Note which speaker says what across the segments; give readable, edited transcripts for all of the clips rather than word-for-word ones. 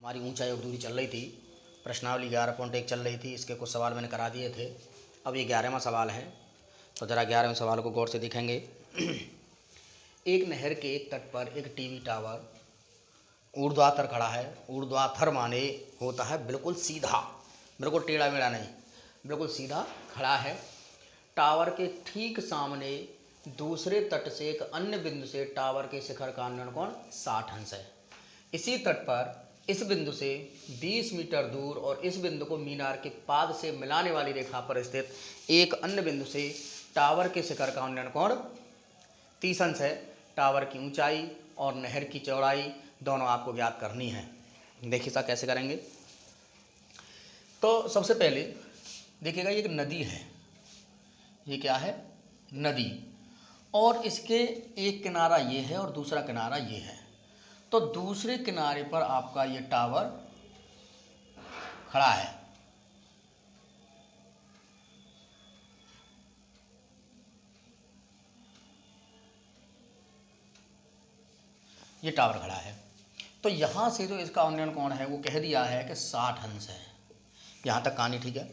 Speaker 1: हमारी ऊंचाई और दूरी चल रही थी। प्रश्नावली 11.1 चल रही थी। इसके कुछ सवाल मैंने करा दिए थे। अब ये 11वां सवाल है, तो ज़रा 11वें सवाल को गौर से देखेंगे। एक नहर के एक तट पर एक टीवी टावर ऊर्ध्वाधर खड़ा है। ऊर्ध्वाधर माने होता है बिल्कुल सीधा, बिल्कुल टेढ़ा मेढ़ा नहीं, बिल्कुल सीधा खड़ा है। टावर के ठीक सामने दूसरे तट से एक अन्य बिंदु से टावर के शिखर का अन्वयन कोण 60 अंश है। इसी तट पर इस बिंदु से 20 मीटर दूर और इस बिंदु को मीनार के पाद से मिलाने वाली रेखा पर स्थित एक अन्य बिंदु से टावर के शिखर का उन्नयन कोण 30 अंश है। टावर की ऊंचाई और नहर की चौड़ाई दोनों आपको ज्ञात करनी है। देखिए सा कैसे करेंगे। तो सबसे पहले देखिएगा, ये एक नदी है। ये क्या है? नदी। और इसके एक किनारा ये है और दूसरा किनारा ये है। तो दूसरे किनारे पर आपका ये टावर खड़ा है। ये टावर खड़ा है। तो यहाँ से जो इसका उन्नयन कोण है वो कह दिया है कि 60 अंश है। यहाँ तक कहानी ठीक है।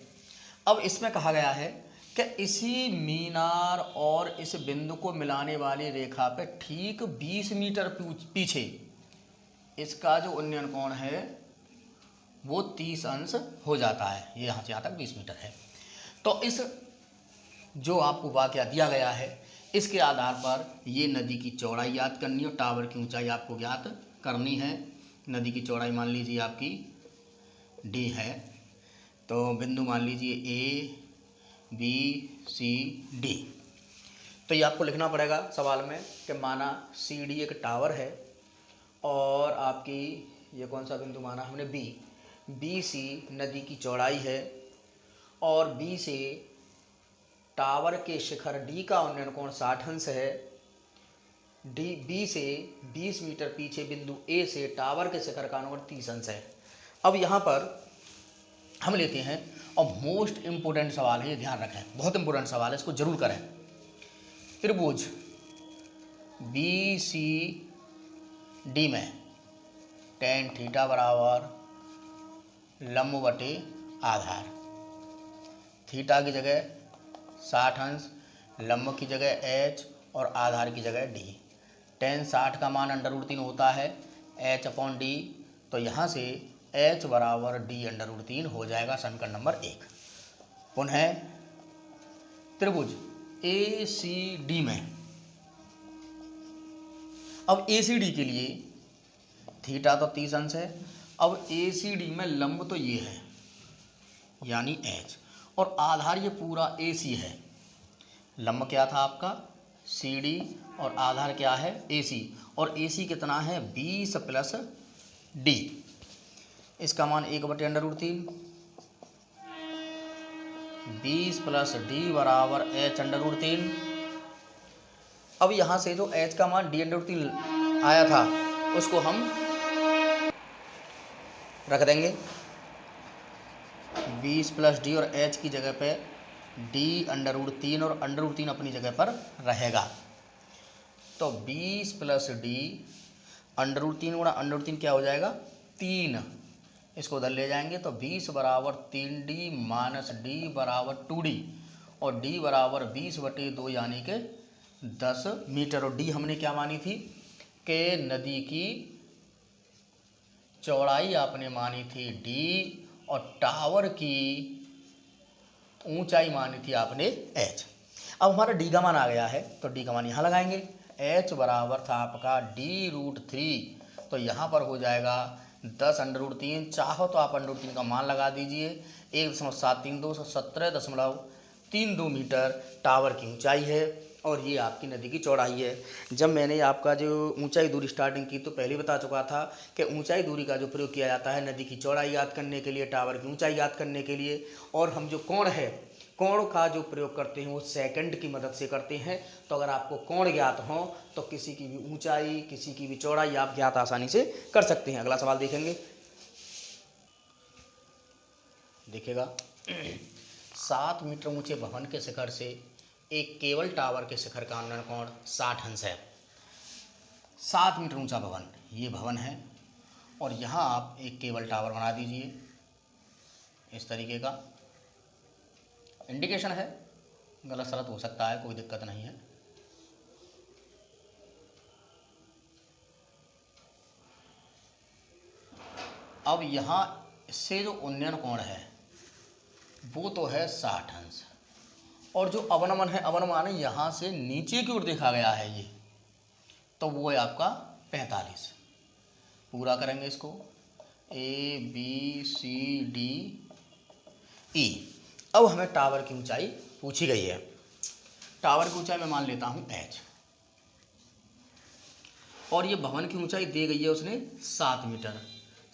Speaker 1: अब इसमें कहा गया है कि इसी मीनार और इस बिंदु को मिलाने वाली रेखा पे ठीक 20 मीटर पीछे इसका जो उन्नयन कोण है वो 30 अंश हो जाता है। ये यहाँ से यहाँ तक 20 मीटर है। तो इस जो आपको वाकया दिया गया है, इसके आधार पर ये नदी की चौड़ाई याद करनी है और टावर की ऊंचाई आपको ज्ञात करनी है। नदी की चौड़ाई मान लीजिए आपकी d है। तो बिंदु मान लीजिए A, B, C, D। तो ये आपको लिखना पड़ेगा सवाल में कि माना CD एक टावर है और आपकी ये कौन सा बिंदु माना हमने B, BC नदी की चौड़ाई है और B से टावर के शिखर D का उन्नयन कोण 60 अंश है। B से 20 मीटर पीछे बिंदु A से टावर के शिखर का कोण 30 अंश है। अब यहाँ पर हम लेते हैं और मोस्ट इम्पोर्टेंट सवाल है, ये ध्यान रखें, बहुत इंपॉर्टेंट सवाल है, इसको जरूर करें। त्रिभुज BCD में tan थीटा बराबर लंब बटे आधार। थीटा की जगह 60 अंश, लंब की जगह h और आधार की जगह d। tan 60 का मान √3 होता है h/d। तो यहाँ से h बराबर d√3 हो जाएगा समीकरण नंबर 1। पुनः त्रिभुज ACD में, अब ACD के लिए थीटा तो 30 अंश है। अब ACD में लंब तो ये है यानी h और आधार ये पूरा AC है। लंब क्या था आपका CD और आधार क्या है AC, और AC कितना है 20 + D। इसका मान 1/√3, 20 + D बराबर h/√3। अब यहाँ से जो h का मान d/√3 आया था उसको हम रख देंगे 20 + D और h की जगह पे d/√3 और √3 अपनी जगह पर रहेगा। तो 20 + D √3 गुणा √3 क्या हो जाएगा 3। इसको उधर ले जाएंगे तो 20 बराबर 3D - D बराबर 2D और D बराबर 20/2 यानी कि 10 मीटर। और D हमने क्या मानी थी कि नदी की चौड़ाई आपने मानी थी D और टावर की ऊंचाई मानी थी आपने h। अब हमारा D का मान आ गया है तो D का मान यहाँ लगाएंगे। h बराबर था आपका d√3, तो यहाँ पर हो जाएगा 10√3। चाहो तो आप √3 का मान लगा दीजिए। 1.732 17.32 मीटर टावर की ऊंचाई है और ये आपकी नदी की चौड़ाई है। जब मैंने आपका जो ऊंचाई दूरी स्टार्टिंग की तो पहले बता चुका था कि ऊंचाई दूरी का जो प्रयोग किया जाता है नदी की चौड़ाई याद करने के लिए, टावर की ऊंचाई याद करने के लिए। और हम जो कोण है, कोण का जो प्रयोग करते हैं वो सेकंड की मदद से करते हैं। तो अगर आपको कोण ज्ञात हो तो किसी की भी ऊंचाई, किसी की भी चौड़ाई आप ज्ञात आसानी से कर सकते हैं। अगला सवाल देखेंगे, देखिएगा 7 मीटर ऊंचे भवन के शिखर से एक केबल टावर के शिखर का उन्नयन कोण 60 अंश है। 7 मीटर ऊंचा भवन, ये भवन है और यहाँ आप एक केबल टावर बना दीजिए इस तरीके का। इंडिकेशन है, गलत सलत हो सकता है, कोई दिक्कत नहीं है। अब यहाँ से जो उन्नयन कोण है वो तो है 60 अंश, और जो अवनमन है, अवनमान है यहाँ से नीचे की ओर देखा गया है ये, तो वो है आपका 45। पूरा करेंगे इसको, ABCD E। अब हमें टावर की ऊंचाई पूछी गई है। टावर की ऊंचाई मैं मान लेता हूँ H, और ये भवन की ऊंचाई दे गई है उसने 7 मीटर।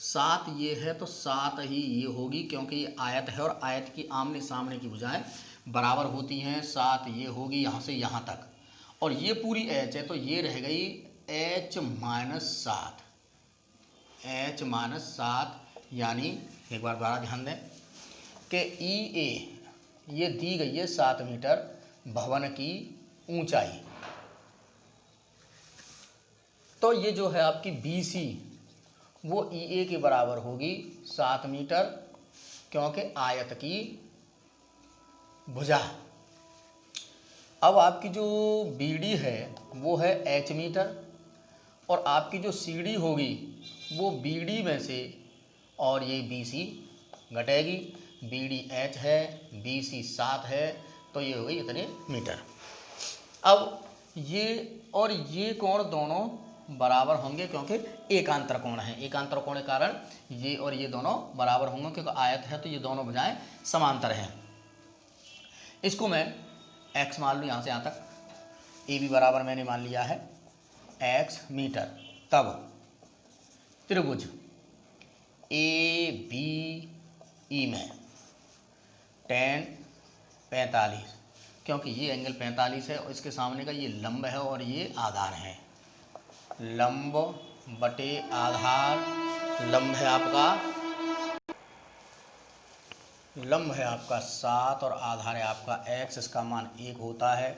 Speaker 1: 7 ये है तो 7 ही ये होगी, क्योंकि ये आयत है और आयत की आमने सामने की भुजाएं बराबर होती हैं। 7 ये होगी यहाँ से यहाँ तक, और ये पूरी H है तो ये रह गई H-7। H-7 यानी एक बार दोबारा ध्यान दें कि EA ये दी गई है 7 मीटर भवन की ऊंचाई, तो ये जो है आपकी BC वो EA के बराबर होगी 7 मीटर, क्योंकि आयत की भुजा। अब आपकी जो BD है वो है H मीटर, और आपकी जो CD होगी वो BD में से, और ये BC घटेगी। BD H है, BC 7 है, तो ये हो गई इतने मीटर। अब ये और ये कोण दोनों बराबर होंगे, क्योंकि एकांतर कोण है। एकांतर कोण के कारण ये और ये दोनों बराबर होंगे, क्योंकि आयत है तो ये दोनों भुजाएं समांतर हैं। इसको मैं x मान लूँ यहाँ से यहाँ तक। AB बराबर मैंने मान लिया है x मीटर। तब त्रिभुज ABE में tan 45, क्योंकि ये एंगल 45 है और इसके सामने का ये लंब है और ये आधार है। लंब बटे आधार, लंब है आपका 7 और आधार है आपका x। इसका मान 1 होता है।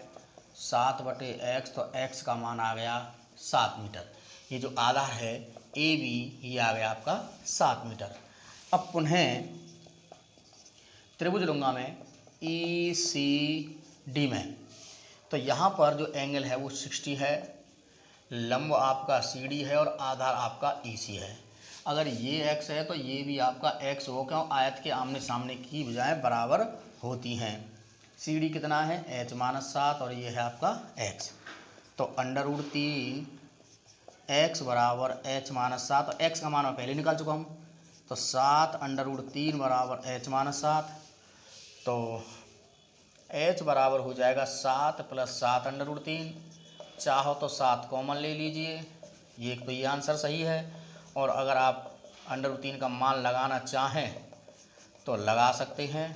Speaker 1: 7 बटे x, तो x का मान आ गया 7 मीटर। ये जो आधार है AB ये आ गया आपका 7 मीटर। अब पुनः त्रिभुज लूँगा मैं ECD में, तो यहाँ पर जो एंगल है वो 60 है, लंब आपका CD है और आधार आपका EC है। अगर ये x है तो ये भी आपका x हो, क्यों आयत के आमने सामने की भुजाएं बराबर होती हैं। CD कितना है H-7 और ये है आपका x, तो √3 x बराबर H-7, और x का मान मैं पहले निकाल चुका हूँ, तो 7 √3 बराबर H-7, तो h बराबर हो जाएगा 7 + 7 √3। चाहो तो 7 कॉमन ले लीजिए, ये तो ये आंसर सही है। और अगर आप √3 का मान लगाना चाहें तो लगा सकते हैं।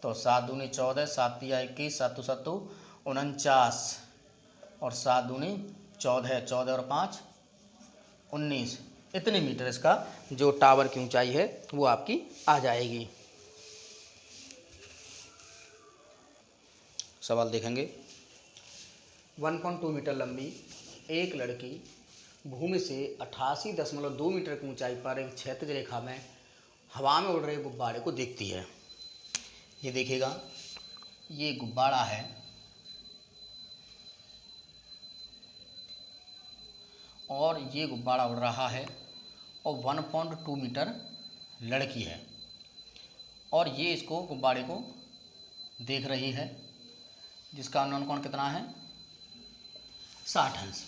Speaker 1: तो 7 दूनी 14, 7 तिया 21, 7 7 49, और 7 दूनी 14, 14 और 5 19। इतने मीटर इसका जो टावर की ऊंचाई है वो आपकी आ जाएगी। सवाल देखेंगे। 1.2 मीटर लंबी एक लड़की भूमि से 88.2 मीटर की ऊंचाई पर एक क्षैतिज रेखा में हवा में उड़ रहे गुब्बारे को देखती है। ये देखिएगा, ये गुब्बारा है और ये गुब्बारा उड़ रहा है और 1.2 मीटर लड़की है और ये इसको गुब्बारे को देख रही है, जिसका अनुमान कोण कितना है 60 अंश।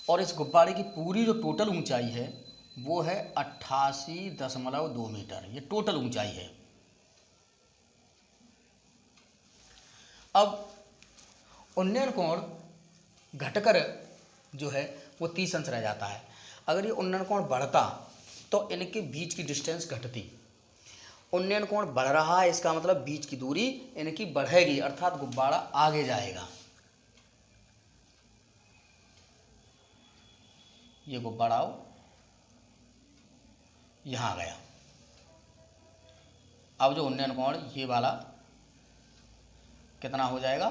Speaker 1: और इस गुब्बारे की पूरी जो टोटल ऊंचाई है वो है 88.2 मीटर। ये टोटल ऊंचाई है। अब उन्नयन कोण घटकर जो है वो 30 अंश रह जाता है। अगर ये उन्नयन कोण बढ़ता तो इनके बीच की डिस्टेंस घटती। उन्नयन कोण बढ़ रहा है, इसका मतलब बीच की दूरी इनकी बढ़ेगी, अर्थात गुब्बारा आगे जाएगा। ये गुब्बारा यहाँ गया। अब जो उन्नयन कोण ये वाला कितना हो जाएगा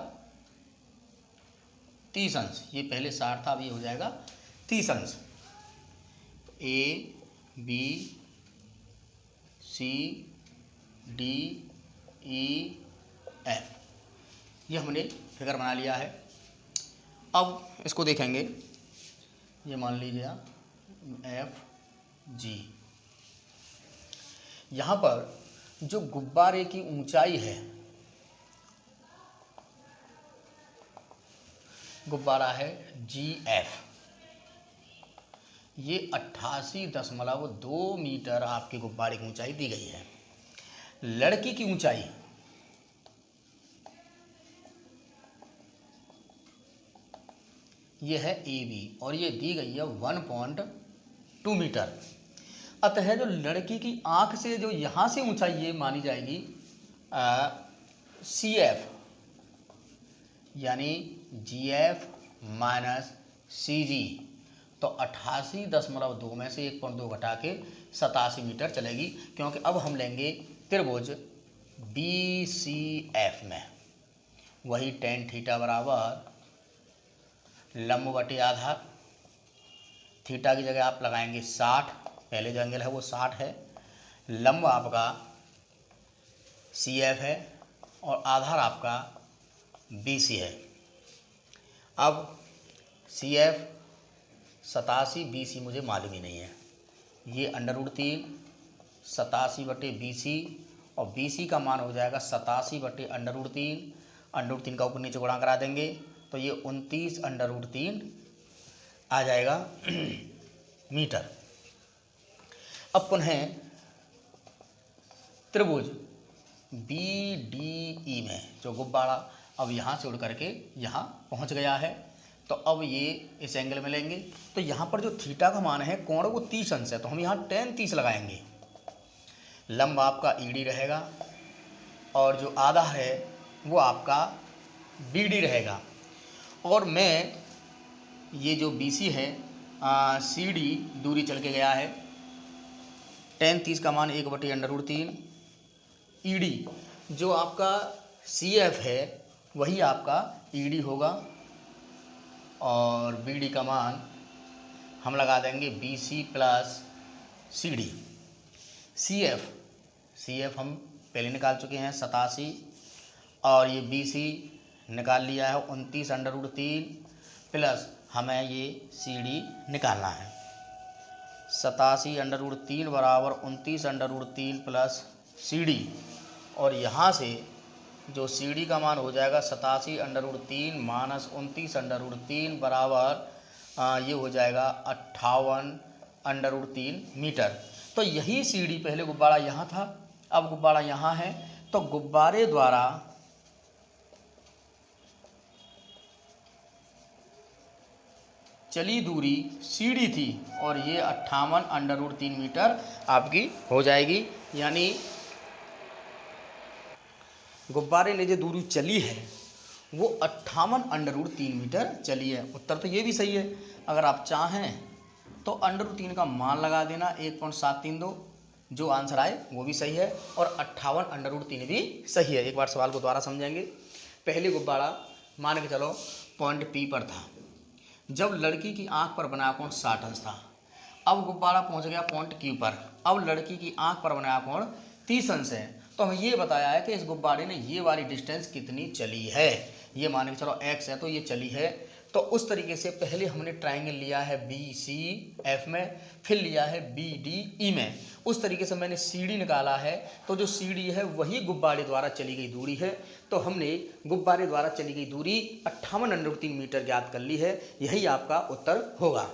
Speaker 1: 30 अंश। ये पहले 60 था, अब ये हो जाएगा 30 अंश। A B C D E F, ये हमने फिगर बना लिया है। अब इसको देखेंगे, ये मान लीजिए एफ जी। यहाँ पर जो गुब्बारे की ऊंचाई है, गुब्बारा है जी एफ, ये 88.2 मीटर आपके गुब्बारे की ऊंचाई दी गई है। लड़की की ऊंचाई ये है ए बी और ये दी गई है 1.2 मीटर। अतः जो लड़की की आंख से जो यहाँ से ऊंचाई ये मानी जाएगी सी एफ, यानी जी एफ माइनस सी जी, तो 88.2 में से 1.2 घटा के 87 मीटर चलेगी, क्योंकि अब हम लेंगे त्रिभुज बी सी एफ में वही tan थीटा बराबर लंब बटे आधार, थीटा की जगह आप लगाएंगे 60, पहले जो एंगल है वो 60 है, लंब आपका सी एफ है और आधार आपका बी सी है। अब सी एफ 87, बी सी मुझे मालूम ही नहीं है, ये √3 87 बटे बी सी, और बी सी का मान हो जाएगा 87 बटे √3, √3 का ऊपर नीचे गुणा करा देंगे तो ये 29 √3 आ जाएगा मीटर। अब पुनः त्रिभुज बी डी ई में जो गुब्बारा अब यहाँ से उड़ करके यहाँ पहुँच गया है, तो अब ये इस एंगल में लेंगे, तो यहाँ पर जो थीटा का मान है कोण वो 30 अंश है, तो हम यहाँ tan 30 लगाएंगे। लंब आपका ईडी रहेगा और जो आधा है वो आपका बीडी रहेगा, और मैं ये जो बीसी है सी डी दूरी चल के गया है, tan 30 का मान 1/√3, ईडी जो आपका सी एफ है वही आपका ईडी होगा, और बीडी का मान हम लगा देंगे BC plus CD। C F हम पहले निकाल चुके हैं 87, और ये BC निकाल लिया है 29 प्लस हमें ये CD निकालना है। 87 बराबर 29 प्लस CD, और यहाँ से जो CD का मान हो जाएगा 87 माइनस 29 बराबर ये हो जाएगा 58 मीटर। तो यही CD, पहले गुब्बारा यहाँ था अब गुब्बारा यहाँ है, तो गुब्बारे द्वारा चली दूरी CD थी और ये 58 मीटर आपकी हो जाएगी, यानी गुब्बारे ने जो दूरी चली है वो 58 मीटर चली है। उत्तर तो ये भी सही है, अगर आप चाहें तो √3 का मान लगा देना 1.732, जो आंसर आए वो भी सही है, और 58 भी सही है। एक बार सवाल को दोबारा समझेंगे। पहले गुब्बारा मान के चलो पॉइंट P पर था, जब लड़की की आंख पर बनाया कोण 60 अंश था। अब गुब्बारा पहुंच गया पॉइंट Q पर, अब लड़की की आंख पर बनाया कोण 30 अंश है, तो हमें ये बताया है कि इस गुब्बारे ने ये वाली डिस्टेंस कितनी चली है। ये मान के चलो x है तो ये चली है, तो उस तरीके से पहले हमने ट्राइंगल लिया है BCF में, फिर लिया है BDE में, उस तरीके से मैंने CD निकाला है, तो जो CD है वही गुब्बारे द्वारा चली गई दूरी है, तो हमने गुब्बारे द्वारा चली गई दूरी 58 √3 मीटर ज्ञात कर ली है। यही आपका उत्तर होगा।